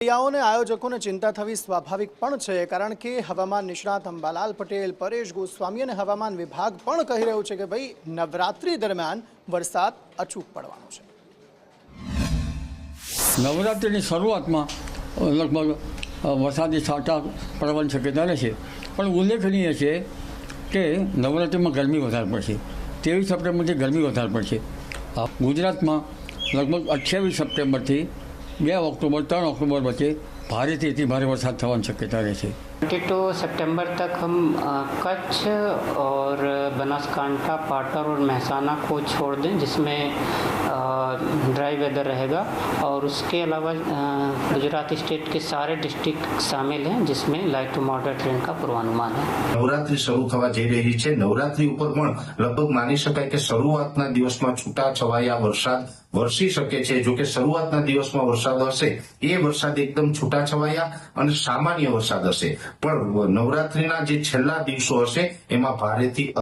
ક્રિયાઓને આયોજકોને ચિંતા થવી સ્વાભાવિક પણ છે, કારણ કે હવામાન નિષ્ણાત અંબાલાલ પટેલ, પરેશ ગોસ્વામી અને હવામાન વિભાગ પણ કહી રહ્યું છે કે ભાઈ નવરાત્રી દરમિયાન વરસાદ અચૂક પડવાનો છે। નવરાત્રિની શરૂઆતમાં લગભગ વરસાદી છાંટા પડવાની શક્યતા રહેશે, પણ ઉલ્લેખનીય છે કે નવરાત્રિમાં ગરમી વધારે પડશે। 23 સપ્ટેમ્બરથી ગરમી વધારે પડશે। ગુજરાતમાં લગભગ 28 સપ્ટેમ્બરથી 2 ઓક્ટોબર 3 ઓક્ટોબર વચ્ચે ભારેથી અતિ ભારે વરસાદ થવાની શક્યતા રહેશે। 22 सितंबर तक हम कच्छ और बनासकांठा, पाटर और महसाना को छोड़ दें, जिसमें ड्राई वेदर रहेगा, और उसके अलावा गुजरात स्टेट के सारे डिस्ट्रिक्ट शामिल हैं, जिसमें लाइट टू मॉडरेट रेन का पूर्वानुमान है। नवरात्रि शुरू थवा जई रही है। नवरात्रि ऊपर पण लगभग मानी शकाय के शुरुआतना दिवसमां छूटाछवाया वरसाद वरसी शके छे। जो के शुरुआतना दिवसमां वरसाद हशे ए वरसाद एकदम छूटाछवाया अने सामान्य वरसाद हशे, पण नवरात्रिना जे छेल्ला दिवसो हशे एमां भारेथी